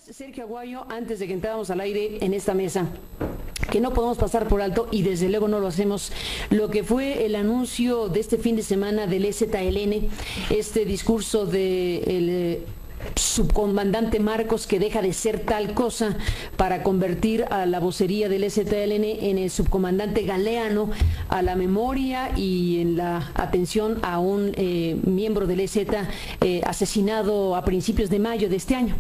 Sergio Aguayo, antes de que entráramos al aire en esta mesa, que no podemos pasar por alto, y desde luego no lo hacemos, lo que fue el anuncio de este fin de semana del EZLN, este discurso del subcomandante Marcos, que deja de ser tal cosa para convertir a la vocería del EZLN en el subcomandante Galeano, a la memoria y en la atención a un miembro del EZ asesinado a principios de mayo de este año.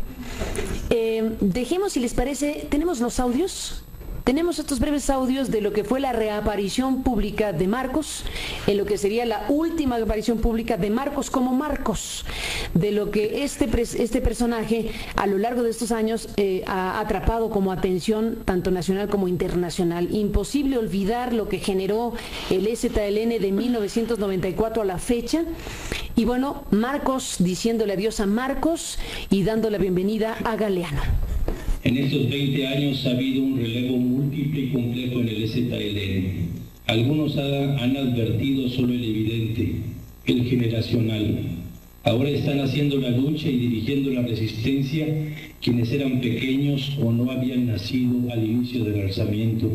Dejemos, si les parece, tenemos los audios. Tenemos estos breves audios de lo que fue la reaparición pública de Marcos, en lo que sería la última aparición pública de Marcos como Marcos, de lo que este personaje a lo largo de estos años ha atrapado como atención tanto nacional como internacional. Imposible olvidar lo que generó el EZLN de 1994 a la fecha. Y bueno, Marcos diciéndole adiós a Marcos y dando la bienvenida a Galeano. En estos 20 años ha habido un relevo múltiple y complejo en el EZLN. Algunos han advertido solo el evidente, el generacional. Ahora están haciendo la lucha y dirigiendo la resistencia quienes eran pequeños o no habían nacido al inicio del alzamiento.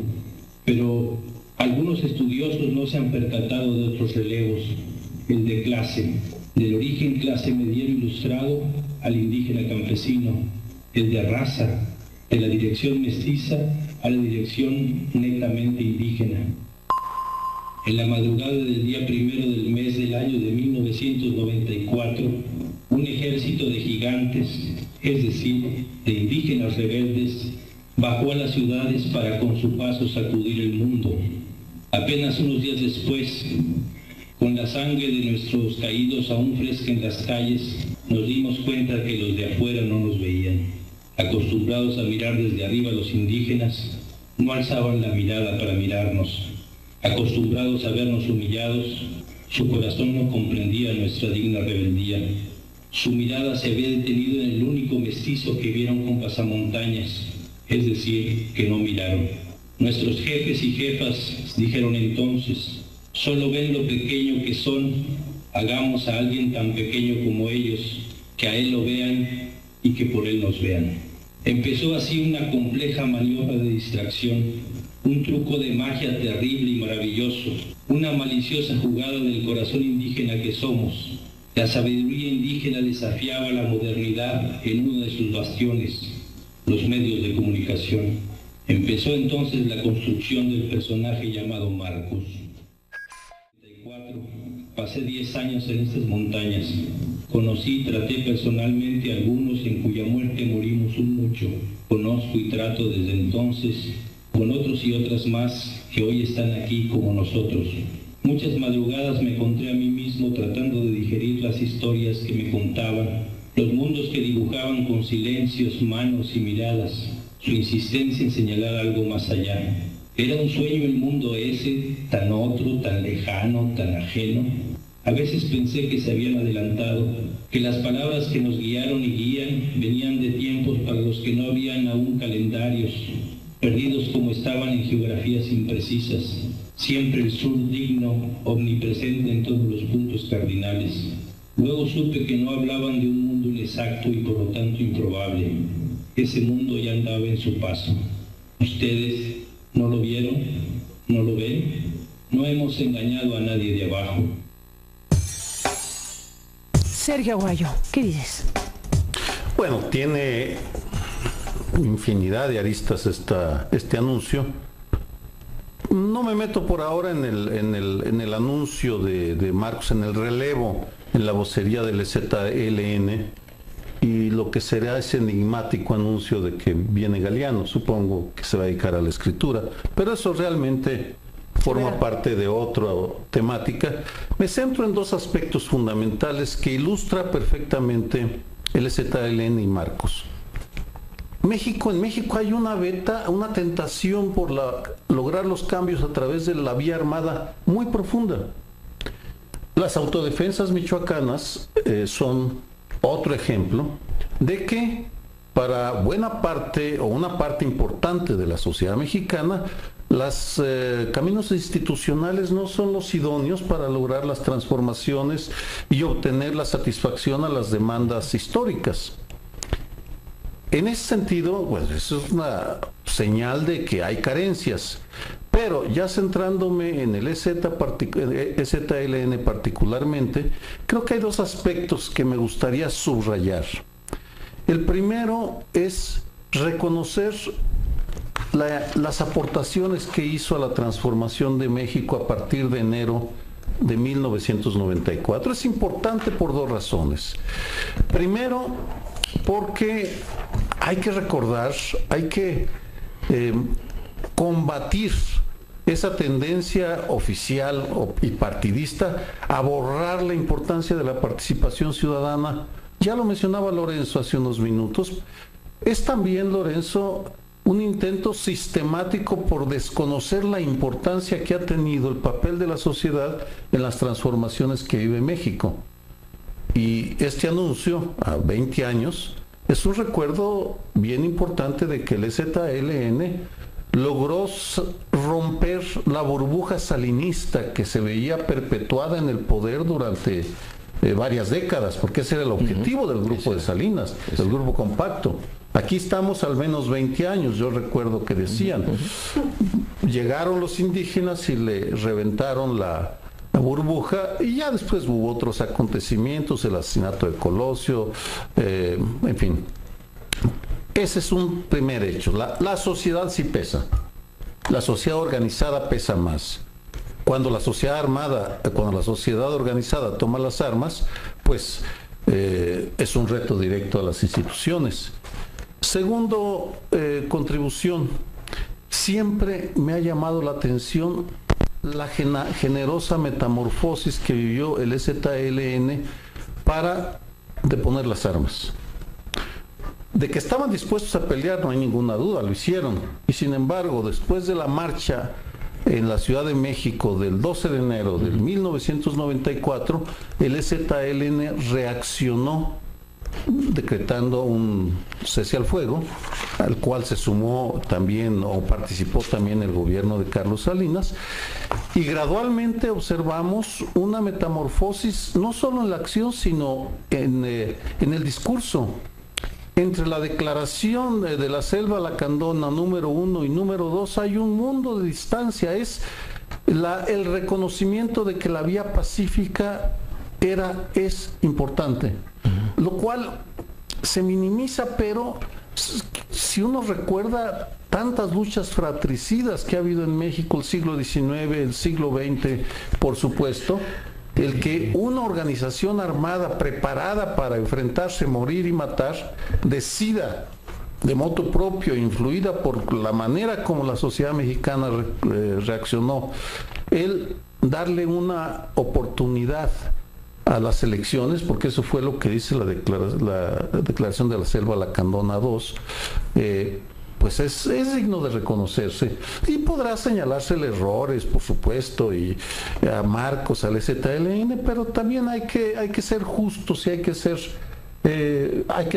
Pero algunos estudiosos no se han percatado de otros relevos, el de clase, del origen clase mediero ilustrado al indígena campesino, el de raza, de la dirección mestiza a la dirección netamente indígena. En la madrugada del día 1 del mes del año de 1994, un ejército de gigantes, es decir, de indígenas rebeldes, bajó a las ciudades para con su paso sacudir el mundo. Apenas unos días después, con la sangre de nuestros caídos aún fresca en las calles, nos dimos cuenta que los de afuera no nos veían. Acostumbrados a mirar desde arriba a los indígenas, no alzaban la mirada para mirarnos. Acostumbrados a vernos humillados, su corazón no comprendía nuestra digna rebeldía. Su mirada se había detenido en el único mestizo que vieron con pasamontañas, es decir, que no miraron. Nuestros jefes y jefas dijeron entonces: solo ven lo pequeño que son, hagamos a alguien tan pequeño como ellos, que a él lo vean y que por él nos vean. Empezó así una compleja maniobra de distracción, un truco de magia terrible y maravilloso, una maliciosa jugada del corazón indígena que somos. La sabiduría indígena desafiaba la modernidad en uno de sus bastiones, los medios de comunicación. Empezó entonces la construcción del personaje llamado Marcos. Pasé 10 años en estas montañas. Conocí y traté personalmente a algunos en cuya muerte morimos un mucho. Conozco y trato desde entonces con otros y otras más que hoy están aquí como nosotros. Muchas madrugadas me encontré a mí mismo tratando de digerir las historias que me contaban, los mundos que dibujaban con silencios, manos y miradas, su insistencia en señalar algo más allá. Era un sueño el mundo ese, tan otro, tan lejano, tan ajeno. A veces pensé que se habían adelantado, que las palabras que nos guiaron y guían venían de tiempos para los que no habían aún calendarios, perdidos como estaban en geografías imprecisas, siempre el sur digno, omnipresente en todos los puntos cardinales. Luego supe que no hablaban de un mundo inexacto y por lo tanto improbable. Ese mundo ya andaba en su paso. ¿Ustedes no lo vieron? ¿No lo ven? No hemos engañado a nadie de abajo. Sergio Aguayo, ¿qué dices? Bueno, tiene infinidad de aristas este anuncio. No me meto por ahora en el anuncio de Marcos, en el relevo, en la vocería del EZLN y lo que será ese enigmático anuncio de que viene Galeano. Supongo que se va a dedicar a la escritura, pero eso realmente forma parte de otra temática. Me centro en dos aspectos fundamentales que ilustra perfectamente el EZLN y Marcos. En México hay una tentación por lograr los cambios a través de la vía armada muy profunda. Las autodefensas michoacanas son otro ejemplo de que para buena parte o una parte importante de la sociedad mexicana, los caminos institucionales no son los idóneos para lograr las transformaciones y obtener la satisfacción a las demandas históricas. En ese sentido, pues eso es una señal de que hay carencias. Pero ya centrándome en el EZLN particularmente, creo que hay dos aspectos que me gustaría subrayar. El primero es reconocer las aportaciones que hizo a la transformación de México a partir de enero de 1994. Es importante por dos razones. Primero, porque hay que recordar, hay que combatir esa tendencia oficial y partidista a borrar la importancia de la participación ciudadana. Ya lo mencionaba Lorenzo hace unos minutos. Es también, Lorenzo, un intento sistemático por desconocer la importancia que ha tenido el papel de la sociedad en las transformaciones que vive México. Y este anuncio, a 20 años, es un recuerdo bien importante de que el EZLN logró romper la burbuja salinista que se veía perpetuada en el poder durante varias décadas, porque ese era el objetivo del grupo de Salinas, del grupo compacto. Aquí estamos al menos 20 años, yo recuerdo que decían, llegaron los indígenas y le reventaron la burbuja, y ya después hubo otros acontecimientos, el asesinato de Colosio, en fin. Ese es un primer hecho. La sociedad sí pesa, la sociedad organizada pesa más. Cuando la sociedad organizada toma las armas, pues es un reto directo a las instituciones. Segundo, contribución. Siempre me ha llamado la atención la generosa metamorfosis que vivió el EZLN para deponer las armas. De que estaban dispuestos a pelear no hay ninguna duda, lo hicieron. Y sin embargo, después de la marcha en la Ciudad de México del 12 de enero del 1994, el EZLN reaccionó decretando un cese al fuego, al cual se sumó también o participó también el gobierno de Carlos Salinas, y gradualmente observamos una metamorfosis no solo en la acción sino en el discurso. Entre la declaración de la Selva Lacandona número 1 y número 2 hay un mundo de distancia. Es el reconocimiento de que la vía pacífica es importante, lo cual se minimiza, pero si uno recuerda tantas luchas fratricidas que ha habido en México el siglo XIX, el siglo XX, por supuesto, el que una organización armada preparada para enfrentarse, morir y matar, decida de motu propio, influida por la manera como la sociedad mexicana reaccionó, el darle una oportunidad a las elecciones, porque eso fue lo que dice la declaración de la Selva Lacandona 2, pues es digno de reconocerse, y podrá señalársele errores, por supuesto, y a Marcos, al EZLN, pero también hay que ser justos y hay que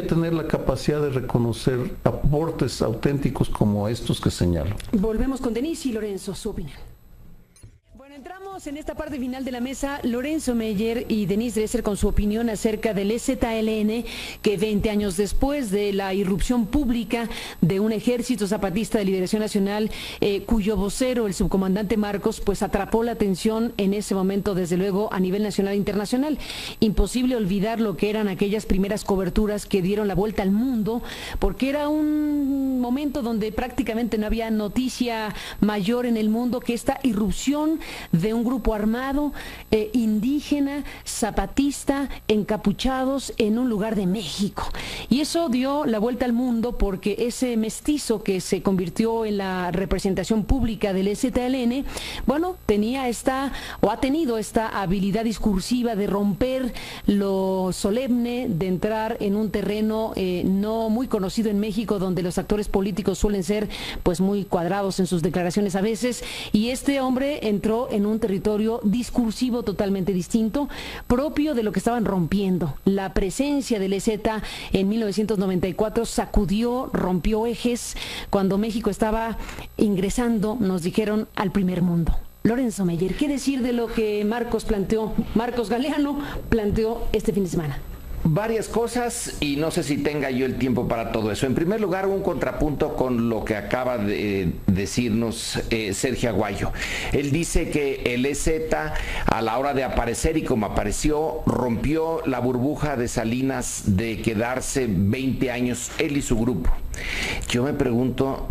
tener la capacidad de reconocer aportes auténticos como estos que señalo. Volvemos con Denise y Lorenzo, su opinión. Entramos en esta parte final de la mesa. Lorenzo Meyer y Denise Dresser con su opinión acerca del EZLN, que 20 años después de la irrupción pública de un ejército zapatista de liberación nacional, cuyo vocero, el subcomandante Marcos, pues atrapó la atención en ese momento, desde luego, a nivel nacional e internacional. Imposible olvidar lo que eran aquellas primeras coberturas que dieron la vuelta al mundo, porque era un momento donde prácticamente no había noticia mayor en el mundo que esta irrupción de un grupo armado, indígena, zapatista, encapuchados en un lugar de México. Y eso dio la vuelta al mundo porque ese mestizo que se convirtió en la representación pública del EZLN, bueno, ha tenido esta habilidad discursiva de romper lo solemne, de entrar en un terreno no muy conocido en México, donde los actores políticos suelen ser pues muy cuadrados en sus declaraciones a veces, y este hombre entró en un territorio discursivo totalmente distinto, propio de lo que estaban rompiendo. La presencia del EZ en 1994 rompió ejes, cuando México estaba ingresando, nos dijeron, al primer mundo. Lorenzo Meyer, ¿qué decir de lo que Marcos Galeano planteó este fin de semana? Varias cosas y no sé si tenga yo el tiempo para todo eso. En primer lugar, un contrapunto con lo que acaba de decirnos Sergio Aguayo. Él dice que el EZ, a la hora de aparecer y como apareció, rompió la burbuja de Salinas de quedarse 20 años él y su grupo. Yo me pregunto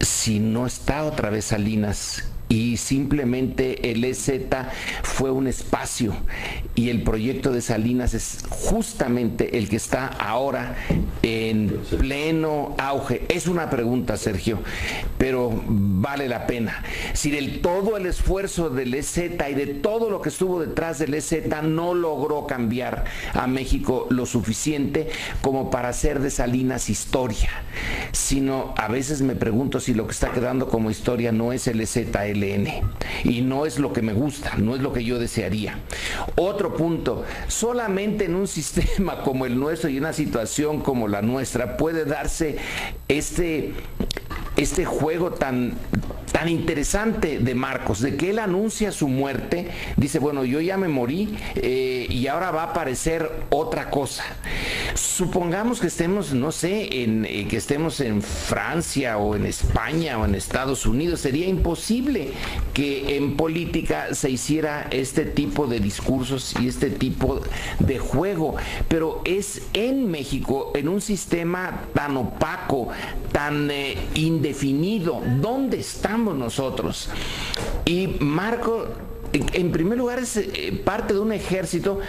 si no está otra vez Salinas y simplemente el EZ fue un espacio y el proyecto de Salinas es justamente el que está ahora en pleno auge. Es una pregunta, Sergio, pero vale la pena. Si del todo el esfuerzo del EZ y de todo lo que estuvo detrás del EZ no logró cambiar a México lo suficiente como para hacer de Salinas historia, sino a veces me pregunto si lo que está quedando como historia no es el EZLN y no es lo que me gusta, no es lo que yo desearía. Otro punto, solamente en un sistema como el nuestro y una situación como la nuestra puede darse este juego tan interesante de Marcos, de que él anuncia su muerte, dice, bueno, yo ya me morí y ahora va a aparecer otra cosa. Supongamos que estemos, no sé, que estemos en Francia o en España o en Estados Unidos, sería imposible que en política se hiciera este tipo de discursos y este tipo de juego, pero es en México, en un sistema tan opaco, tan indefinido. ¿Dónde estamos nosotros? Y Marco, en primer lugar, es parte de un ejército.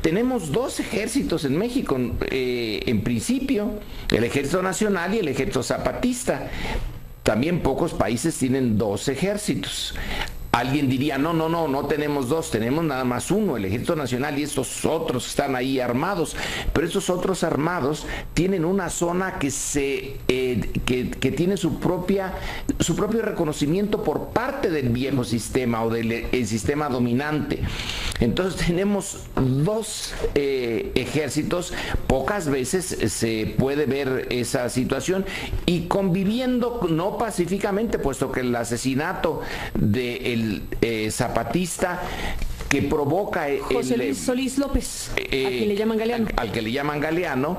Tenemos dos ejércitos en México, en principio, el Ejército Nacional y el Ejército Zapatista. También pocos países tienen dos ejércitos. Alguien diría, no tenemos dos, tenemos nada más uno, el Ejército Nacional y estos otros están ahí armados, pero estos otros armados tienen una zona que tiene su propio reconocimiento por parte del viejo sistema o del sistema dominante. Entonces tenemos dos ejércitos, pocas veces se puede ver esa situación y conviviendo no pacíficamente, puesto que el asesinato del zapatista que provoca José Luis Solís López, a quien le llaman Galeano. Al que le llaman Galeano,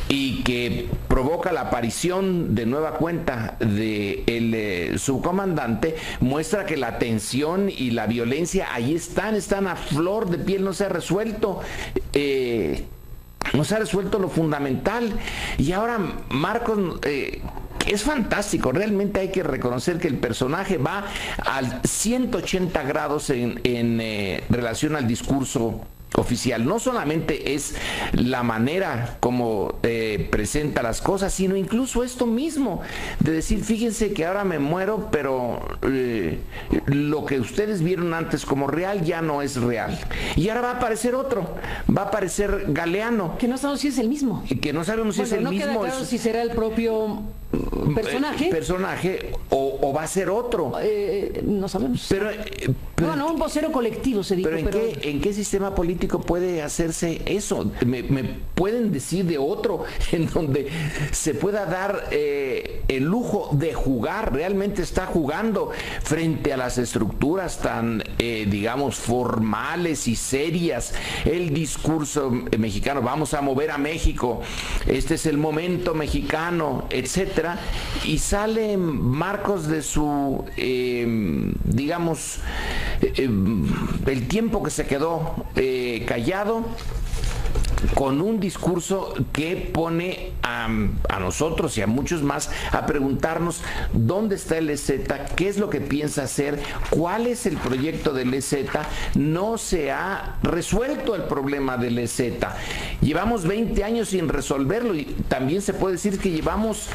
y que provoca la aparición de nueva cuenta del subcomandante, muestra que la tensión y la violencia ahí están a flor de piel, no se ha resuelto. No se ha resuelto lo fundamental. Y ahora Marcos es fantástico, realmente hay que reconocer que el personaje va al 180 grados en relación al discurso oficial. No solamente es la manera como presenta las cosas, sino incluso esto mismo, de decir, fíjense que ahora me muero, pero lo que ustedes vieron antes como real ya no es real. Y ahora va a aparecer otro, va a aparecer Galeano. Que no sabemos si es el mismo. Y que no sabemos si es el no mismo. Queda claro si será el propio personaje o va a ser otro. No sabemos. Pero bueno, un vocero colectivo se dijo. Pero ¿en qué sistema político puede hacerse eso? ¿Me pueden decir de otro en donde se pueda dar el lujo de jugar? Realmente está jugando frente a las estructuras tan, digamos, formales y serias. El discurso mexicano, vamos a mover a México, este es el momento mexicano, etcétera. Y sale Marcos de su, digamos, el tiempo que se quedó callado, con un discurso que pone a nosotros y a muchos más a preguntarnos dónde está el EZ, qué es lo que piensa hacer, cuál es el proyecto del EZ. No se ha resuelto el problema del EZ. Llevamos 20 años sin resolverlo y también se puede decir que llevamos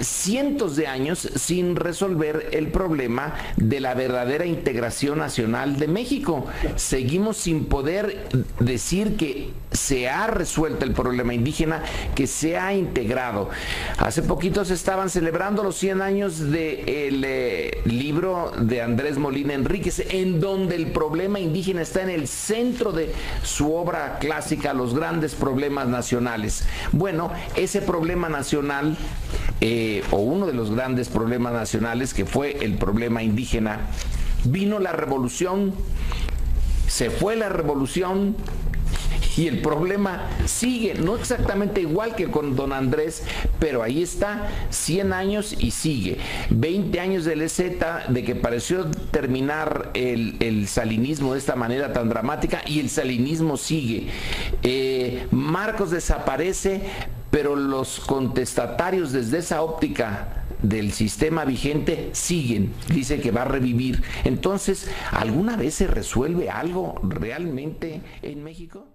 cientos de años sin resolver el problema de la verdadera integración nacional de México. Seguimos sin poder decir que se ha resuelto el problema indígena, que se ha integrado. Hace poquito se estaban celebrando los 100 años del libro de Andrés Molina Enríquez, en donde el problema indígena está en el centro de su obra clásica, Los grandes problemas nacionales. Bueno, ese problema nacional, o uno de los grandes problemas nacionales, que fue el problema indígena, vino la revolución, se fue la revolución, y el problema sigue, no exactamente igual que con don Andrés, pero ahí está, 100 años y sigue. 20 años del EZ, de que pareció terminar el salinismo de esta manera tan dramática, y el salinismo sigue. Marcos desaparece, pero los contestatarios desde esa óptica del sistema vigente siguen, dice que va a revivir. Entonces, ¿alguna vez se resuelve algo realmente en México?